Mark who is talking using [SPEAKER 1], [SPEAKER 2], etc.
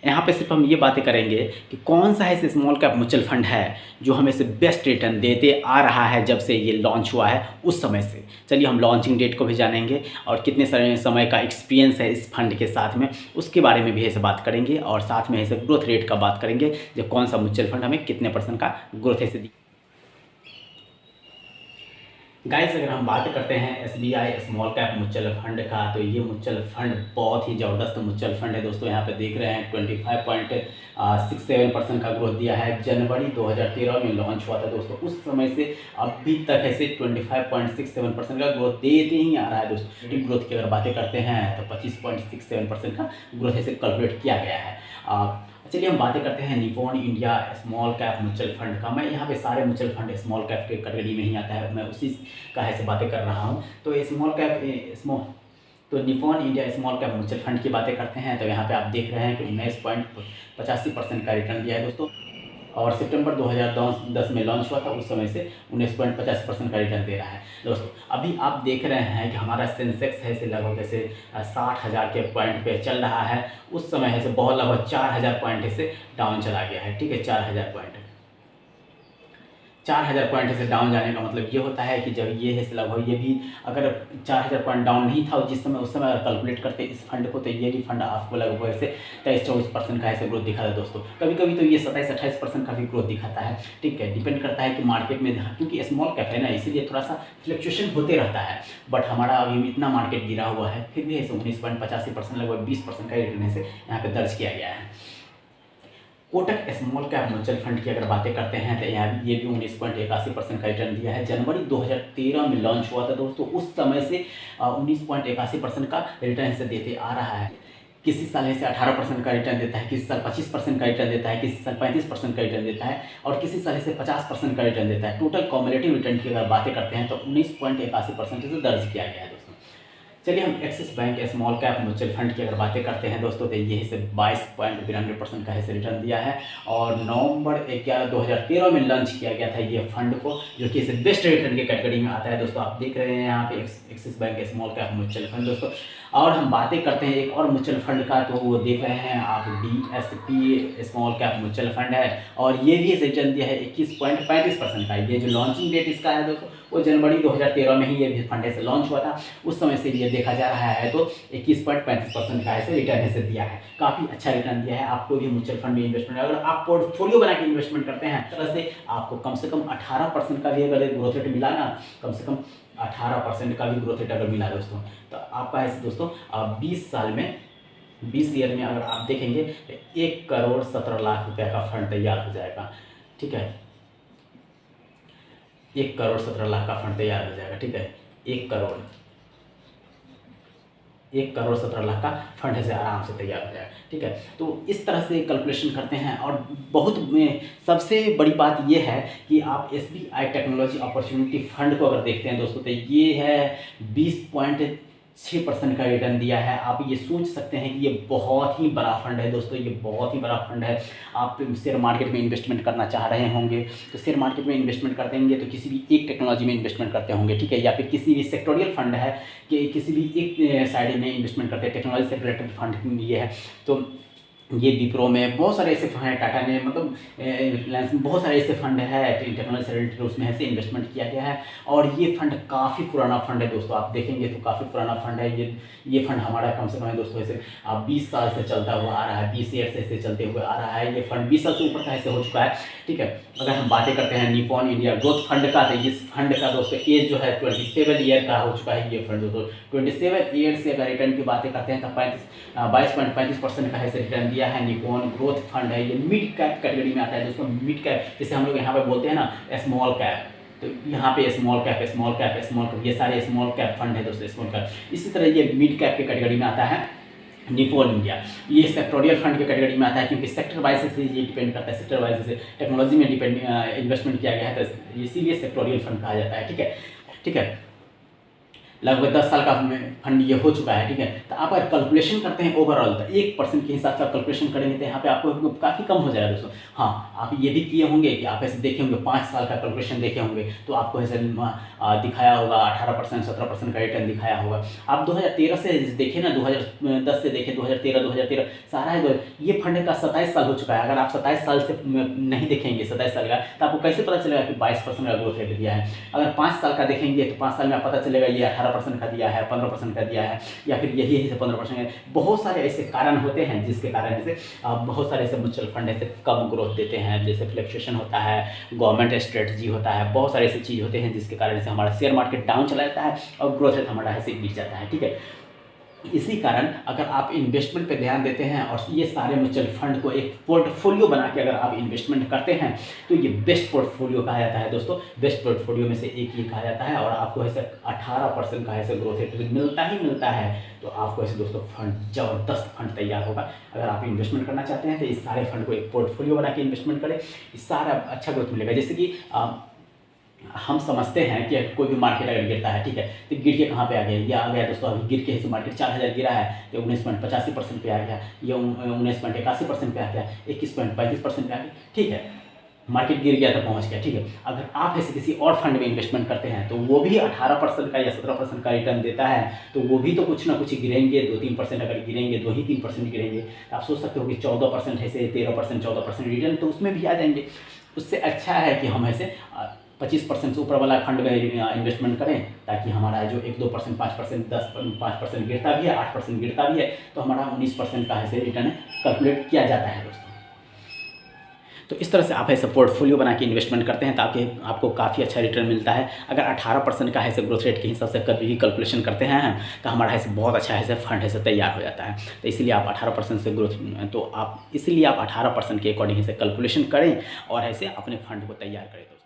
[SPEAKER 1] यहाँ पे सिर्फ हम ये बातें करेंगे कि कौन सा ऐसे स्मॉल कैप म्यूचुअल फंड है जो हमें से बेस्ट रिटर्न देते आ रहा है जब से ये लॉन्च हुआ है उस समय से। चलिए हम लॉन्चिंग डेट को भी जानेंगे और कितने समय का एक्सपीरियंस है इस फंड के साथ में, उसके बारे में भी ऐसे बात करेंगे और साथ में ऐसे ग्रोथ रेट का बात करेंगे जो कौन सा म्यूचुअल फंड हमें कितने % का ग्रोथ ऐसे दी। गाइस, अगर हम बात करते हैं SBI small cap mutual fund का, तो ये म्यूचुअल फंड बहुत ही ज़बरदस्त म्यूचुअल फंड है दोस्तों। यहाँ पे देख रहे हैं 25.67% का ग्रोथ दिया है। जनवरी 2013 में लॉन्च हुआ था दोस्तों, उस समय से अभी तक ऐसे 25.67% का ग्रोथ देते ही आ रहा है दोस्तों। रेटिंग ग्रोथ की अगर बातें करते हैं तो 25.67% का ग्रोथ ऐसे कैलकुलेट किया गया है। चलिए हम बातें करते हैं Nippon India small cap mutual fund का। मैं यहाँ पे सारे म्यूचुअल फंड स्मॉल कैप के कैटेगरी में ही आता है, मैं उसी का ऐसे बातें कर रहा हूँ। तो Nippon India small cap mutual fund की बातें करते हैं तो यहाँ पे आप देख रहे हैं कि 19.85% का रिटर्न दिया है दोस्तों। और सितंबर 2010 में लॉन्च हुआ था, उस समय से 19.50% का रिटर्न दे रहा है दोस्तों। अभी आप देख रहे हैं कि हमारा सेंसेक्स है से लगभग ऐसे 60,000 के पॉइंट पे चल रहा है। उस समय है से बहुत लगभग 4,000 पॉइंट से डाउन चला गया है। ठीक है, 4,000 पॉइंट से डाउन जाने का मतलब ये होता है कि जब ये है लगभग ये भी अगर 4,000 पॉइंट डाउन नहीं था जिस समय, उस समय अगर कैलकुलेट करते इस फंड को, तो ये भी फंड आपको लगभग ऐसे 23-24% का ऐसे ग्रोथ दिखाता है दोस्तों। कभी कभी तो ये 27-28% का भी ग्रोथ दिखाता है। ठीक है, डिपेंड करता है कि मार्केट में, क्योंकि स्मॉल कैप है ना, इसीलिए थोड़ा सा फ्लक्चुएशन होते रहता है। बट हमारा अभी इतना मार्केट गिरा हुआ है, फिर भी ऐसे 19.85% लगभग 20% का रिटर्न से यहाँ पे दर्ज किया गया है। Kotak small cap mutual fund की अगर बातें करते हैं तो यहाँ ये भी 19.81% का रिटर्न दिया है। जनवरी 2013 में लॉन्च हुआ था दोस्तों, उस समय से 19.81% का रिटर्न से देते आ रहा है। किसी साल से 18% का रिटर्न देता है, किसी साल 25% का रिटर्न देता है, किसी साल 35% का रिटर्न देता है और किसी साल से 50% का रिटर्न देता है। टोटल कॉम्युलेटिव रिटर्न की अगर बातें करते हैं तो 19.81% से दर्ज किया गया है दोस्तों। चलिए हम axis bank small cap mutual fund की अगर बातें करते हैं दोस्तों, तो ये से 22.92% का ऐसे रिटर्न दिया है और नवंबर 11 2013 में लॉन्च किया गया था ये फंड को, जो कि इसे बेस्ट रिटर्न के कैटेगरी में आता है दोस्तों। आप देख रहे हैं यहाँ पे axis bank small cap mutual fund दोस्तों। और हम बातें करते हैं एक और म्यूचुअल फंड का, तो वो देख रहे हैं आप DSP small cap mutual fund है और ये भी रिटर्न दिया है 21.35% का। ये जो लॉन्चिंग डेट इसका है दोस्तों, वो जनवरी 2013 में ही ये फंड ऐसे लॉन्च हुआ था। उस समय से ये देखा जा रहा है तो 21.35% का ऐसे रिटर्न ऐसे दिया है। काफ़ी अच्छा रिटर्न दिया है। आपको भी म्यूचुअल फंड में इन्वेस्टमेंट, अगर आप पोर्टफोलियो बना के इन्वेस्टमेंट करते हैं, तरह से आपको कम से कम 18% का भी अगर ग्रोथ रेट मिला ना, कम से कम 18% का भी ग्रोथ रेट अगर मिला दोस्तों, तो आपका ऐसे दोस्तों 20 साल में, 20 ईयर में अगर आप देखेंगे तो 1,17,00,000 रुपये का फंड तैयार हो जाएगा। ठीक है, 1,17,00,000 का फंड तैयार हो जाएगा। ठीक है, 1,17,00,000 का फंड से आराम से तैयार हो जाएगा। ठीक है, तो इस तरह से कैलकुलेशन करते हैं। और बहुत में सबसे बड़ी बात ये है कि आप SBI टेक्नोलॉजी अपॉर्चुनिटी फंड को अगर देखते हैं दोस्तों, तो ये है 20.6% का रिटर्न दिया है। आप ये सोच सकते हैं कि ये बहुत ही बड़ा फंड है दोस्तों, ये बहुत ही बड़ा फंड है। आप शेयर मार्केट में इन्वेस्टमेंट करना चाह रहे होंगे तो शेयर मार्केट में इन्वेस्टमेंट करते होंगे तो किसी भी एक टेक्नोलॉजी में इन्वेस्टमेंट करते होंगे। ठीक है, या फिर किसी भी सेक्टोरियल फंड है कि किसी भी एक साइड में इन्वेस्टमेंट करते हैं, टेक्नोलॉजी से रिलेटेड फंड ये है। तो ये विप्रो में बहुत सारे ऐसे फंड हैं, टाटा ने मतलब रिलायंस में बहुत सारे ऐसे फंड है टेक्नोलॉजी से रिलेटेड, उसमें ऐसे इन्वेस्टमेंट किया गया है। और ये फंड काफ़ी पुराना फंड है दोस्तों, आप देखेंगे तो काफ़ी पुराना फंड है। ये फंड हमारा कम से कम है दोस्तों ऐसे 20 साल से चलता हुआ आ रहा है, 20 ईयर से ऐसे चलते हुए आ रहा है। ये फंड 20 साल से ऊपर का ऐसे हो चुका है। ठीक है, अगर हम बातें करते हैं निपॉन इंडिया ग्रोथ फंड का, तो इस फंड का दोस्तों एज जो है 27 ईयर का हो चुका है। ये फंड दोस्तों 27 ईयर से अगर रिटर्न की बातें करते हैं तो 22.35% का ऐसे रिटर्न दिया है। निपॉन ग्रोथ फंड है, ये मिड कैप कैटेगरी में आता है दोस्तों। मिड कैप जैसे हम लोग यहाँ पे बोलते हैं ना स्मॉल कैप, तो यहाँ पे स्मॉल कैप ये सारे स्मॉल कैप फंड है दोस्तों, स्मॉल कैप। इसी तरह ये मिड कैप के कैटेगरी में आता है निपॉन इंडिया। ये सेक्टोरियल फंड के कैटेगरी में आता है, क्योंकि सेक्टर वाइज से ये डिपेंड करता है, सेक्टर वाइज से टेक्नोलॉजी में इन्वेस्टमेंट किया गया है, तो इसीलिए सेक्टोरियल फंड कहा जाता है। ठीक है, लगभग 10 साल का फंड ये हो चुका है, ठीक है। तो आप अगर कैलकुलेशन करते हैं ओवरऑल, तो 1% के हिसाब से आप कैलकुलेशन करेंगे तो यहाँ पे आपको काफ़ी कम हो जाएगा दोस्तों। हाँ, आप ये भी किए होंगे कि आप ऐसे देखे होंगे 5 साल का कैलकुलेशन देखे होंगे, तो आपको ऐसे दिखाया होगा 18% 17% का रिटर्न दिखाया होगा। आप 2013 से देखें ना, 2010 से देखें, 2013 सारा है, ये फंड का 27 साल हो चुका है। अगर आप 27 साल से नहीं देखेंगे 27 साल का, तो आपको कैसे पता चलेगा कि 22% का ग्रोथ रेट दिया है। अगर 5 साल का देखेंगे तो 5 साल में पता चलेगा ये 18% का दिया है, 15% का दिया है, या फिर यही है 15% है। बहुत सारे ऐसे कारण होते हैं जिसके कारण से बहुत सारे ऐसे म्यूचुअल फंड ऐसे कम ग्रोथ देते हैं, जैसे फ्लक्चुएशन होता है, गवर्नमेंट स्ट्रेटजी होता है, बहुत सारे ऐसे चीज़ होते हैं जिसके कारण से हमारा शेयर मार्केट डाउन चला जाता है और ग्रोथ रेट हमारा ऐसे गिर जाता है, ठीक है। इसी कारण अगर आप इन्वेस्टमेंट पे ध्यान देते हैं और ये सारे म्यूचुअल फंड को एक पोर्टफोलियो बना के अगर आप इन्वेस्टमेंट करते हैं, तो ये बेस्ट पोर्टफोलियो कहा जाता है दोस्तों। बेस्ट पोर्टफोलियो में से एक ये कहा जाता है, और आपको ऐसे 18% का ऐसे ग्रोथ रेट मिलता है, तो आपको ऐसे दोस्तों फंड, ज़बरदस्त फंड तैयार होगा। अगर आप इन्वेस्टमेंट करना चाहते हैं तो इस सारे फंड को एक पोर्टफोलियो बना के इन्वेस्टमेंट करें, इस सारा अच्छा ग्रोथ मिलेगा। जैसे कि हम समझते हैं कि कोई भी मार्केट अगर गिरता है, ठीक है, तो गिर के कहाँ पे आ गया, ये आ गया दोस्तों, अभी गिर के ऐसे मार्केट 4000 गिरा है तो 19.85% पे आ गया, ये 19.81% पे आ गया, 21.35% पे आ गया, ठीक है, मार्केट गिर गया तो पहुंच गया, ठीक है। अगर आप ऐसे किसी और फंड में इन्वेस्टमेंट करते हैं तो वो भी 18% का या 17% का रिटर्न देता है, तो वो भी तो कुछ ना कुछ गिरेंगे, 2-3% अगर गिरेंगे, 2 ही 3% गिरेंगे, तो आप सोच सकते हो कि 14% ऐसे 13% 14% रिटर्न तो उसमें भी आ जाएंगे। उससे अच्छा है कि हम ऐसे 25% से ऊपर वाला फंड में इन्वेस्टमेंट करें, ताकि हमारा जो 1-2%, 5%, 5% गिरता भी है, 8% गिरता भी है, तो हमारा 19% का ऐसे रिटर्न कैलकुलेट किया जाता है दोस्तों। तो इस तरह से आप ऐसे पोर्टफोलियो बना के इन्वेस्टमेंट करते हैं, ताकि आपको काफ़ी अच्छा रिटर्न मिलता है। अगर 18% का ऐसे ग्रोथ रेट के हिसाब से कभी भी कैलकुलेशन करते हैं तो हमारा ऐसे बहुत अच्छा ऐसे फंड ऐसे तैयार हो जाता है। तो इसलिए आप 18% से ग्रोथ, तो आप इसलिए आप 18% के अकॉर्डिंग ऐसे कैलकुलेशन करें और ऐसे अपने फंड को तैयार करें दोस्तों।